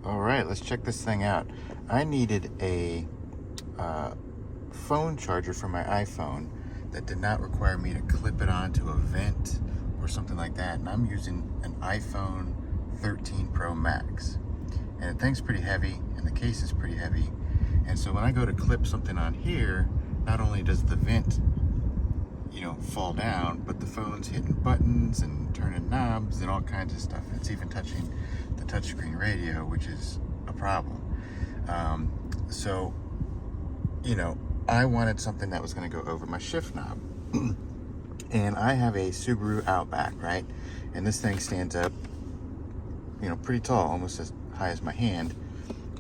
All right, let's check this thing out. I needed a phone charger for my iPhone that did not require me to clip it onto a vent or something like that. And I'm using an iPhone 13 Pro Max. And the thing's pretty heavy, and the case is pretty heavy. And so when I go to clip something on here, not only does the vent, fall down, but the phone's hitting buttons and turning knobs and all kinds of stuff. It's even touching the touchscreen radio, which is a problem. So, I wanted something that was going to go over my shift knob. And I have a Subaru Outback, right? And this thing stands up, pretty tall, almost as high as my hand.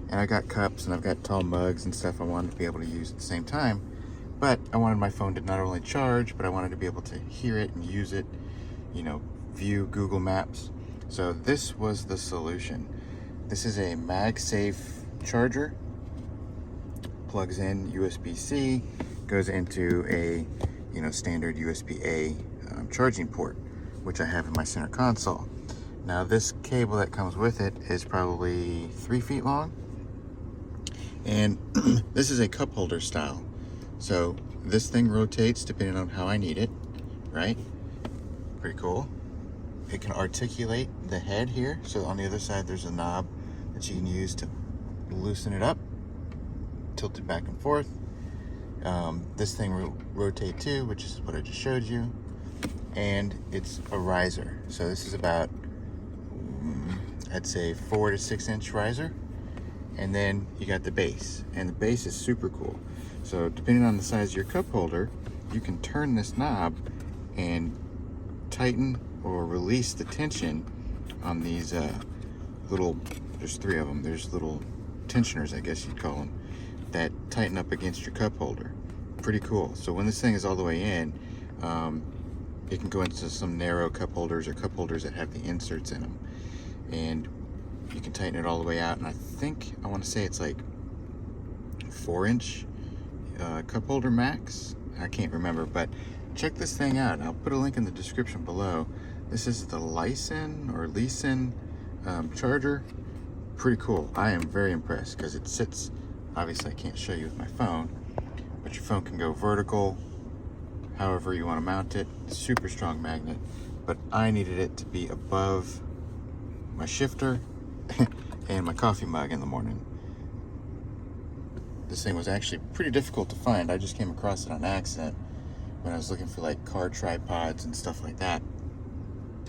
And I got cups and I've got tall mugs and stuff I wanted to be able to use at the same time. But I wanted my phone to not only charge, but I wanted to be able to hear it and use it, view Google Maps. So this was the solution. This is a MagSafe charger. Plugs in USB-C, goes into a, standard USB-A charging port, which I have in my center console. Now this cable that comes with it is probably 3 feet long. And this is a cup holder style. So this thing rotates depending on how I need it, right? Pretty cool. It can articulate the head here. So on the other side, there's a knob that you can use to loosen it up, tilt it back and forth. This thing will rotate too, which is what I just showed you. And it's a riser. So this is about, I'd say 4 to 6 inch riser. And then you got the base, and the base is super cool. So depending on the size of your cup holder, you can turn this knob and tighten or release the tension on these there's 3 of them. There's little tensioners, I guess you'd call them, that tighten up against your cup holder. Pretty cool. So when this thing is all the way in, it can go into some narrow cup holders or cup holders that have the inserts in them. And you can tighten it all the way out. And I want to say it's like 4-inch cup holder max. I can't remember, but check this thing out. I'll put a link in the description below. This is the Lisen charger. Pretty cool. I am very impressed because it sits, obviously I can't show you with my phone, but your phone can go vertical however you want to mount it. Super strong magnet, but I needed it to be above my shifter and my coffee mug in the morning. This thing was actually pretty difficult to find. I just came across it on accident when I was looking for like car tripods and stuff like that,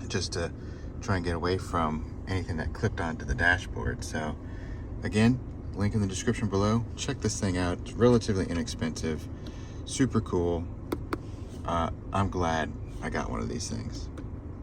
just to try and get away from anything that clipped onto the dashboard. So again, link in the description below. Check this thing out. It's relatively inexpensive, super cool. I'm glad I got one of these things.